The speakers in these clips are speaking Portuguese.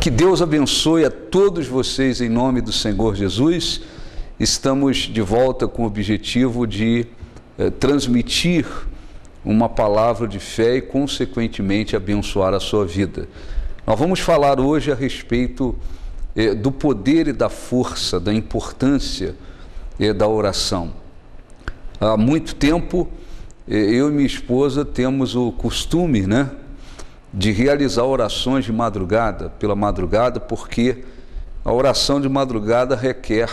Que Deus abençoe a todos vocês em nome do Senhor Jesus. Estamos de volta com o objetivo de transmitir uma palavra de fé e, consequentemente, abençoar a sua vida. Nós vamos falar hoje a respeito do poder e da força, da importância da oração. Há muito tempo, eu e minha esposa temos o costume, de realizar orações de madrugada, pela madrugada, porque a oração de madrugada requer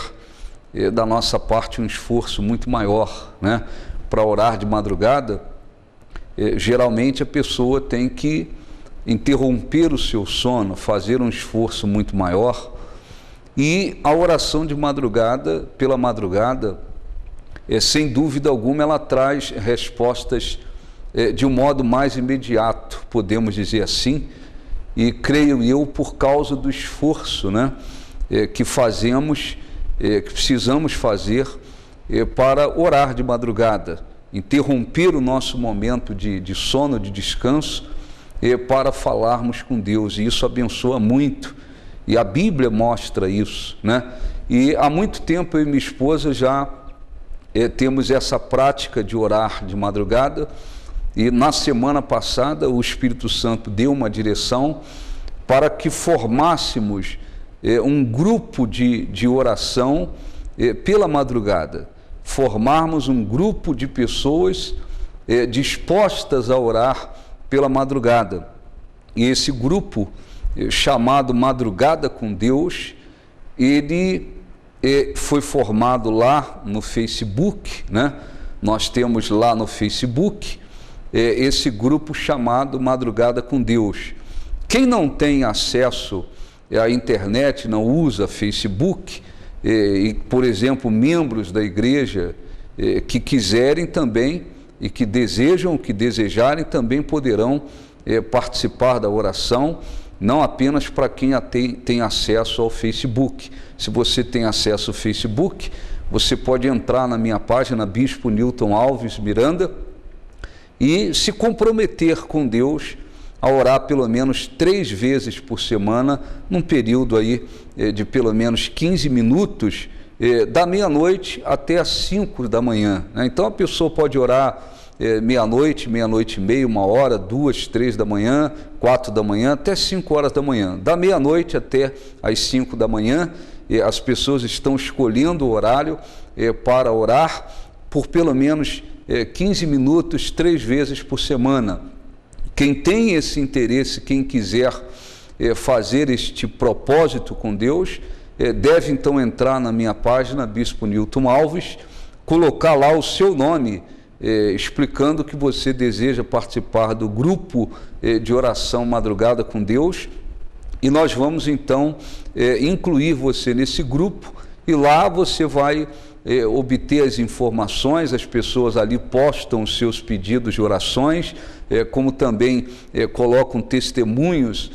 da nossa parte um esforço muito maior, Para orar de madrugada, geralmente a pessoa tem que interromper o seu sono, fazer um esforço muito maior, e a oração de madrugada, pela madrugada, sem dúvida alguma, ela traz respostas de um modo mais imediato, podemos dizer assim, e creio eu por causa do esforço que fazemos, que precisamos fazer para orar de madrugada, interromper o nosso momento de sono, de descanso, para falarmos com Deus, e isso abençoa muito, e a Bíblia mostra isso, E há muito tempo eu e minha esposa já temos essa prática de orar de madrugada. E na semana passada o Espírito Santo deu uma direção para que formássemos um grupo de oração pela madrugada, formarmos um grupo de pessoas dispostas a orar pela madrugada. E esse grupo, chamado Madrugada com Deus, ele foi formado lá no Facebook, Nós temos lá no Facebook esse grupo chamado Madrugada com Deus. Quem não tem acesso à internet, não usa Facebook, e, por exemplo, membros da igreja que quiserem também e que desejam, que desejarem, também poderão participar da oração, não apenas para quem tem acesso ao Facebook. Se você tem acesso ao Facebook, você pode entrar na minha página, Bispo Newton Alves Miranda, e se comprometer com Deus a orar pelo menos 3 vezes por semana, num período aí de pelo menos 15 minutos, da meia-noite até as 5 da manhã. Então a pessoa pode orar meia-noite, meia-noite e meia, 1 hora, 2, 3 da manhã, 4 da manhã, até 5 horas da manhã. Da meia-noite até as 5 da manhã, as pessoas estão escolhendo o horário para orar por pelo menos 15 minutos, 3 vezes por semana. Quem tem esse interesse, quem quiser fazer este propósito com Deus, deve então entrar na minha página, Bispo Newton Alves, colocar lá o seu nome, explicando que você deseja participar do grupo de oração Madrugada com Deus, e nós vamos então incluir você nesse grupo, e lá você vai obter as informações. As pessoas ali postam os seus pedidos de orações, como também colocam testemunhos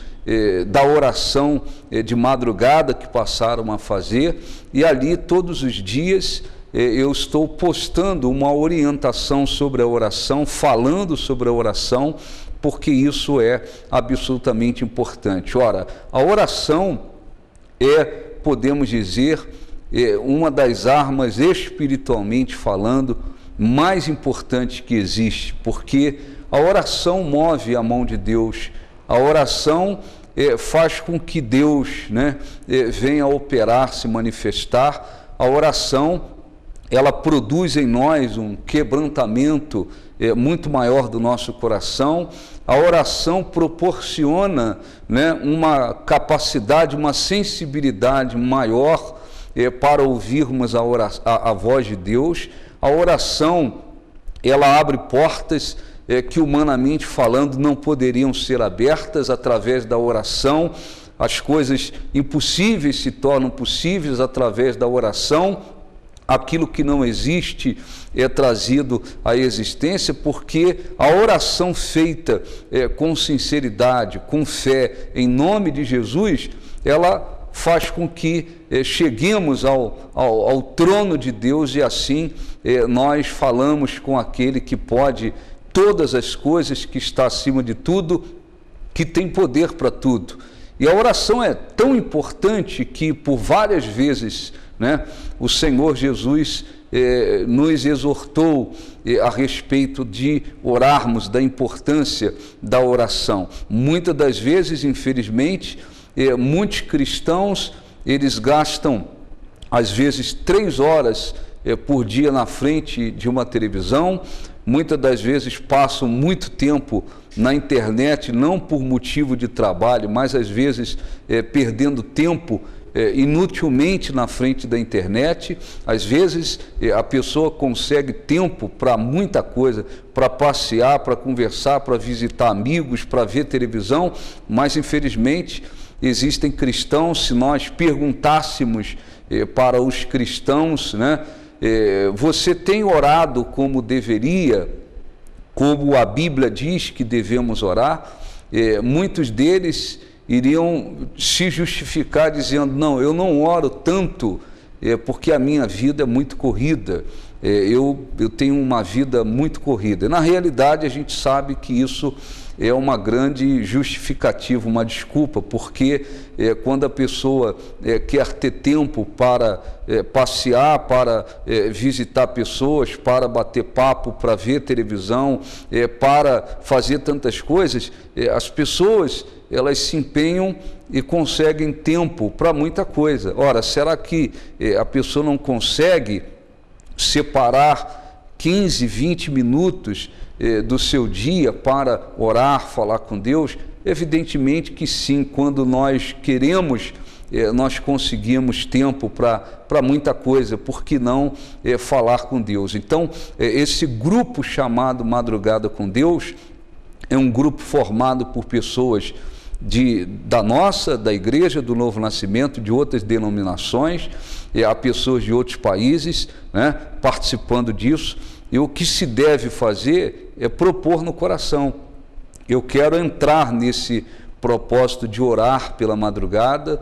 da oração de madrugada que passaram a fazer, e ali todos os dias eu estou postando uma orientação sobre a oração, falando sobre a oração, porque isso é absolutamente importante. Ora, a oração podemos dizer, uma das armas, espiritualmente falando, mais importantes que existe, porque a oração move a mão de Deus, a oração faz com que Deus venha a operar, se manifestar. A oração, ela produz em nós um quebrantamento muito maior do nosso coração. A oração proporciona uma capacidade, uma sensibilidade maior para ouvirmos a voz de Deus. A oração, ela abre portas que humanamente falando não poderiam ser abertas. Através da oração, as coisas impossíveis se tornam possíveis. Através da oração, aquilo que não existe é trazido à existência, porque a oração feita com sinceridade, com fé, em nome de Jesus, ela faz com que cheguemos ao trono de Deus, e assim nós falamos com aquele que pode todas as coisas, que está acima de tudo, que tem poder para tudo. E a oração é tão importante que por várias vezes, né, o Senhor Jesus nos exortou a respeito de orarmos, da importância da oração. Muitas das vezes, infelizmente, muitos cristãos, eles gastam às vezes 3 horas por dia na frente de uma televisão, muitas das vezes passam muito tempo na internet, não por motivo de trabalho, mas às vezes perdendo tempo inutilmente na frente da internet. Às vezes a pessoa consegue tempo para muita coisa, para passear, para conversar, para visitar amigos, para ver televisão, mas infelizmente existem cristãos, se nós perguntássemos para os cristãos, né, você tem orado como deveria, como a Bíblia diz que devemos orar? Muitos deles iriam se justificar dizendo, não, eu não oro tanto porque a minha vida é muito corrida, eu tenho uma vida muito corrida. Na realidade, a gente sabe que isso é uma grande justificativa, uma desculpa, porque quando a pessoa quer ter tempo para passear, para visitar pessoas, para bater papo, para ver televisão, para fazer tantas coisas, as pessoas elas se empenham e conseguem tempo para muita coisa. Ora, será que a pessoa não consegue separar 15, 20 minutos do seu dia para orar, falar com Deus? Evidentemente que sim, quando nós queremos, nós conseguimos tempo para muita coisa, por que não falar com Deus? Então, esse grupo chamado Madrugada com Deus é um grupo formado por pessoas da igreja do Novo Nascimento, de outras denominações, há pessoas de outros países, né, participando disso. E o que se deve fazer é propor no coração. Eu quero entrar nesse propósito de orar pela madrugada,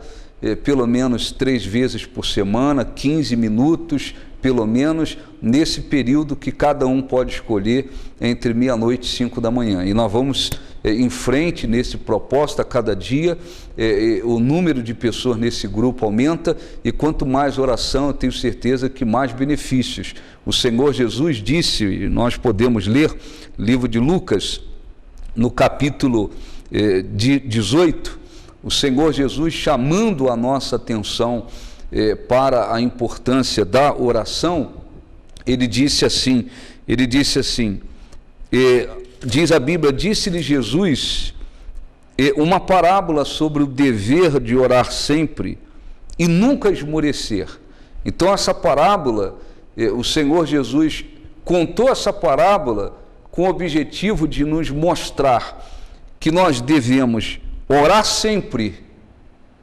pelo menos 3 vezes por semana, 15 minutos, pelo menos, nesse período que cada um pode escolher entre meia-noite e 5 da manhã. E nós vamos em frente nesse propósito a cada dia, o número de pessoas nesse grupo aumenta, e quanto mais oração, eu tenho certeza que mais benefícios. O Senhor Jesus disse, e nós podemos ler, livro de Lucas, no capítulo 18, o Senhor Jesus chamando a nossa atenção para a importância da oração, ele disse assim, diz a Bíblia, disse-lhe Jesus uma parábola sobre o dever de orar sempre e nunca esmorecer. Então essa parábola, o Senhor Jesus contou essa parábola com o objetivo de nos mostrar que nós devemos orar sempre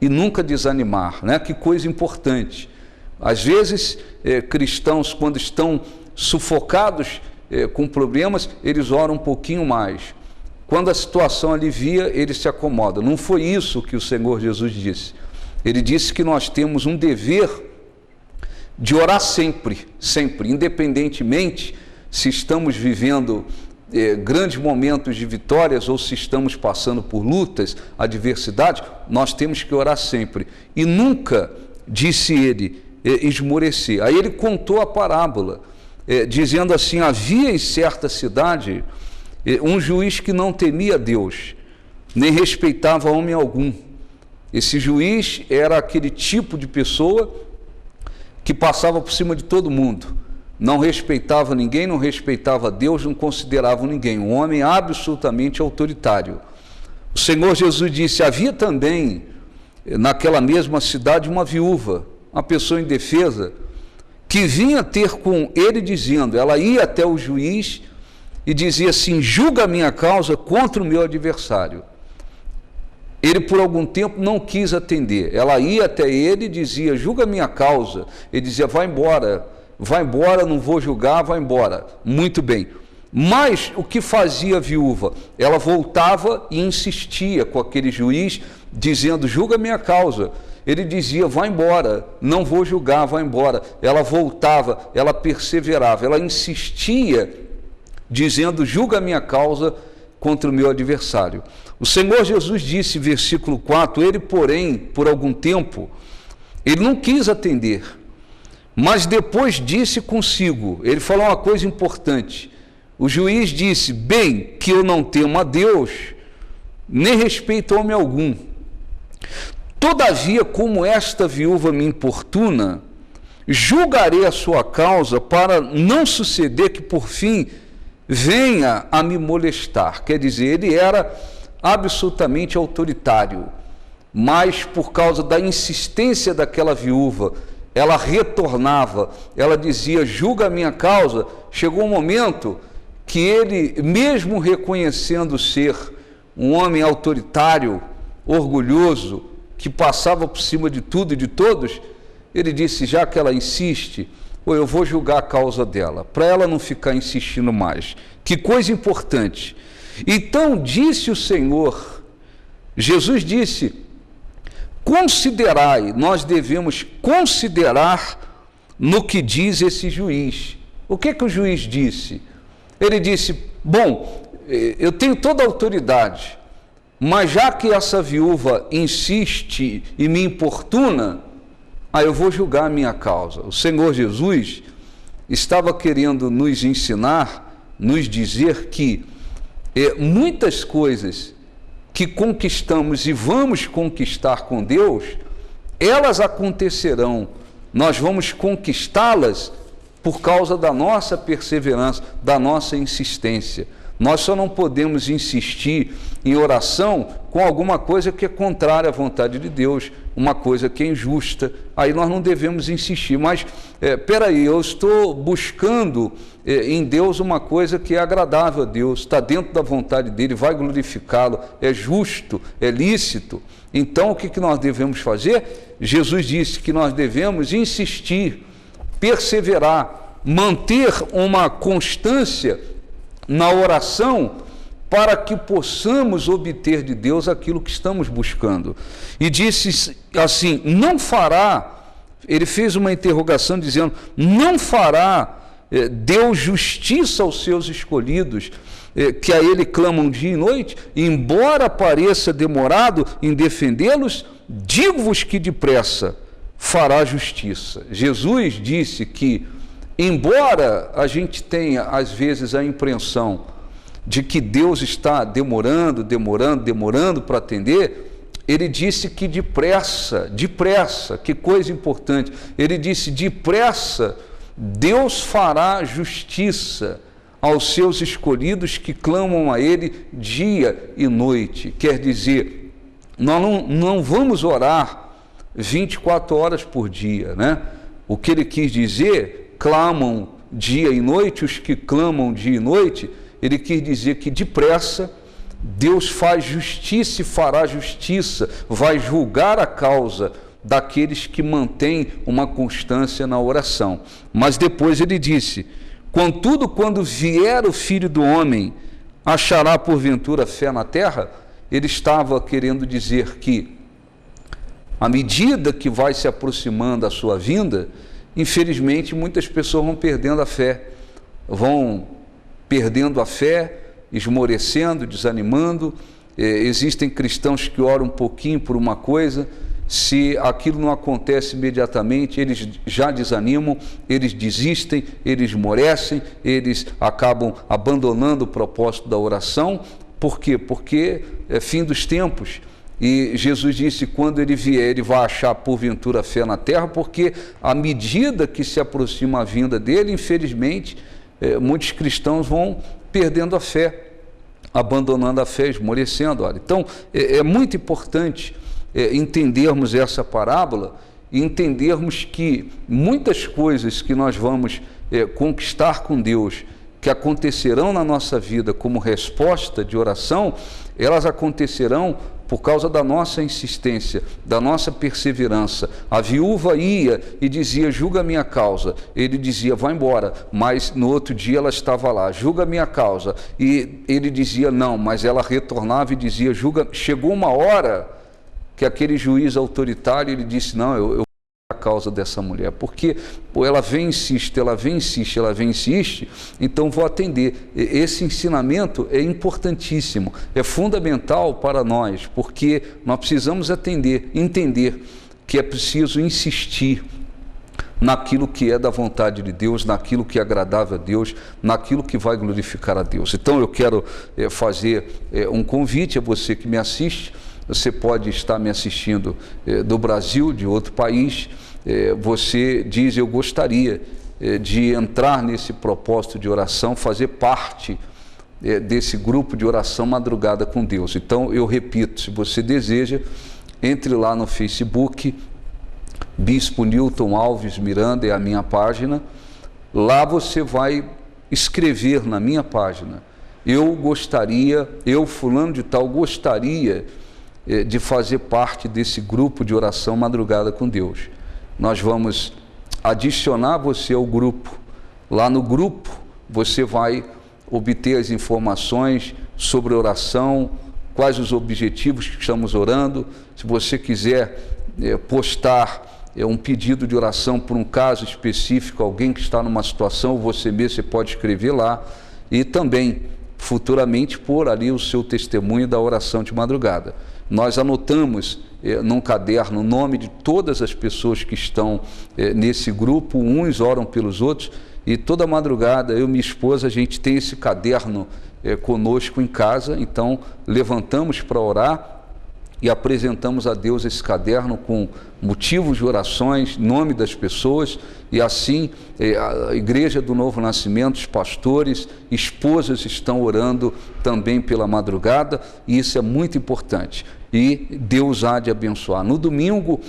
e nunca desanimar, né? Que coisa importante. Às vezes, cristãos, quando estão sufocados com problemas, eles oram um pouquinho mais. Quando a situação alivia, eles se acomodam. Não foi isso que o Senhor Jesus disse. Ele disse que nós temos um dever de orar sempre, sempre, independentemente se estamos vivendo grandes momentos de vitórias ou se estamos passando por lutas, adversidades, nós temos que orar sempre. E nunca, disse ele, esmorecer. Aí ele contou a parábola, dizendo assim, havia em certa cidade um juiz que não temia Deus, nem respeitava homem algum. Esse juiz era aquele tipo de pessoa que passava por cima de todo mundo, não respeitava ninguém, não respeitava Deus, não considerava ninguém, um homem absolutamente autoritário. O Senhor Jesus disse, havia também naquela mesma cidade uma viúva, uma pessoa indefesa, que vinha ter com ele dizendo, ela ia até o juiz e dizia assim, julga a minha causa contra o meu adversário. Ele por algum tempo não quis atender, ela ia até ele e dizia, julga a minha causa, ele dizia, vai embora, não vou julgar, vai embora. Muito bem. Mas o que fazia a viúva? Ela voltava e insistia com aquele juiz, dizendo, julga a minha causa. Ele dizia, vai embora, não vou julgar, vai embora. Ela voltava, ela perseverava, ela insistia, dizendo, julga a minha causa, contra o meu adversário. O Senhor Jesus disse, versículo 4, ele, porém, por algum tempo, ele não quis atender, mas depois disse consigo, ele falou uma coisa importante. O juiz disse, bem que eu não temo a Deus, nem respeito homem algum. Todavia, como esta viúva me importuna, julgarei a sua causa para não suceder que, por fim, venha a me molestar. Quer dizer, ele era absolutamente autoritário, mas por causa da insistência daquela viúva, ela retornava, ela dizia, julga a minha causa. Chegou um momento que ele, mesmo reconhecendo ser um homem autoritário, orgulhoso, que passava por cima de tudo e de todos, ele disse, já que ela insiste, eu vou julgar a causa dela, para ela não ficar insistindo mais. Que coisa importante. Então disse o Senhor, Jesus disse, considerai, nós devemos considerar no que diz esse juiz. O que o juiz disse? Ele disse, bom, eu tenho toda a autoridade, mas já que essa viúva insiste e me importuna, eu vou julgar a minha causa. O Senhor Jesus estava querendo nos ensinar, nos dizer que muitas coisas que conquistamos e vamos conquistar com Deus, elas acontecerão, nós vamos conquistá-las por causa da nossa perseverança, da nossa insistência. Nós só não podemos insistir em oração com alguma coisa que é contrária à vontade de Deus, uma coisa que é injusta, aí nós não devemos insistir. Mas, peraí, eu estou buscando em Deus uma coisa que é agradável a Deus, está dentro da vontade dEle, vai glorificá-lo, é justo, é lícito. Então, o que nós devemos fazer? Jesus disse que nós devemos insistir, perseverar, manter uma constância na oração para que possamos obter de Deus aquilo que estamos buscando. E disse assim, não fará, ele fez uma interrogação dizendo, não fará Deus justiça aos seus escolhidos, que a ele clamam dia e noite, embora pareça demorado em defendê-los, digo-vos que depressa fará justiça. Jesus disse que, embora a gente tenha, às vezes, a impressão de que Deus está demorando para atender, ele disse que depressa, que coisa importante, ele disse depressa, Deus fará justiça aos seus escolhidos que clamam a Ele dia e noite. Quer dizer, nós não vamos orar 24 horas por dia, né? O que ele quis dizer, clamam dia e noite, os que clamam dia e noite, ele quis dizer que depressa Deus faz justiça e fará justiça, vai julgar a causa daqueles que mantêm uma constância na oração. Mas depois ele disse, contudo, quando vier o Filho do Homem, achará porventura fé na terra? Ele estava querendo dizer que, à medida que vai se aproximando a sua vinda, infelizmente muitas pessoas vão perdendo a fé, esmorecendo, desanimando. Existem cristãos que oram um pouquinho por uma coisa, se aquilo não acontece imediatamente, eles já desanimam, eles desistem, eles esmorecem, eles acabam abandonando o propósito da oração. Por quê? Porque é fim dos tempos. E Jesus disse, quando ele vier, ele vai achar porventura fé na terra, porque à medida que se aproxima a vinda dele, infelizmente, muitos cristãos vão perdendo a fé, abandonando a fé, esmorecendo. Então, é muito importante entendermos essa parábola e entendermos que muitas coisas que nós vamos conquistar com Deus, que acontecerão na nossa vida como resposta de oração, elas acontecerão por causa da nossa insistência, da nossa perseverança. A viúva ia e dizia, julga a minha causa. Ele dizia, vai embora. Mas no outro dia ela estava lá, julga a minha causa. E ele dizia, não, mas ela retornava e dizia, julga. Chegou uma hora que aquele juiz autoritário, ele disse, não, eu vou julgar a causa dessa mulher, porque ela vem, insiste, ela vem, insiste, ela vem, insiste, então vou atender. Esse ensinamento é importantíssimo, é fundamental para nós, porque nós precisamos entender que é preciso insistir naquilo que é da vontade de Deus, naquilo que é agradável a Deus, naquilo que vai glorificar a Deus. Então eu quero fazer um convite a você que me assiste. Você pode estar me assistindo do Brasil, de outro país. Você diz: eu gostaria de entrar nesse propósito de oração, fazer parte desse grupo de oração Madrugada com Deus. Então eu repito, se você deseja, entre lá no Facebook, Bispo Newton Alves Miranda é a minha página. Lá você vai escrever na minha página: eu gostaria, eu fulano de tal, gostaria de fazer parte desse grupo de oração Madrugada com Deus. Nós vamos adicionar você ao grupo. Lá no grupo você vai obter as informações sobre oração, quais os objetivos que estamos orando. Se você quiser postar um pedido de oração por um caso específico, alguém que está numa situação, você mesmo, você pode escrever lá, e também futuramente pôr ali o seu testemunho da oração de madrugada. Nós anotamos num caderno o nome de todas as pessoas que estão nesse grupo, uns oram pelos outros, e toda madrugada eu e minha esposa, a gente tem esse caderno conosco em casa. Então levantamos para orar e apresentamos a Deus esse caderno com motivos de orações, nome das pessoas, e assim a Igreja do Novo Nascimento, os pastores, esposas estão orando também pela madrugada, e isso é muito importante. E Deus há de abençoar. No domingo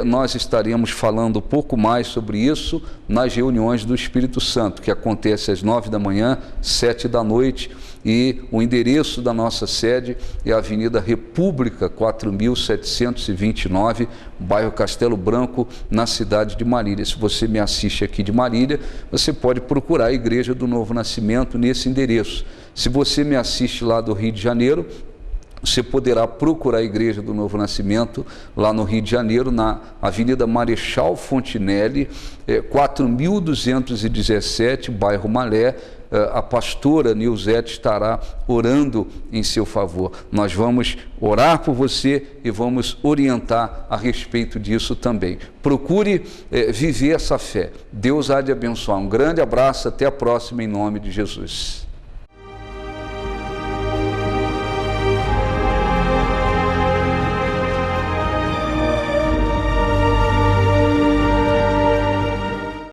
nós estaremos falando um pouco mais sobre isso nas reuniões do Espírito Santo, que acontece às 9 da manhã, 7 da noite, e o endereço da nossa sede é a Avenida República 4729, bairro Castelo Branco, na cidade de Marília. Se você me assiste aqui de Marília, você pode procurar a Igreja do Novo Nascimento nesse endereço. Se você me assiste lá do Rio de Janeiro, você poderá procurar a Igreja do Novo Nascimento lá no Rio de Janeiro, na Avenida Marechal Fontinelli, 4217, bairro Malé. A pastora Nilzete estará orando em seu favor. Nós vamos orar por você e vamos orientar a respeito disso também. Procure viver essa fé. Deus há de abençoar. Um grande abraço, até a próxima, em nome de Jesus.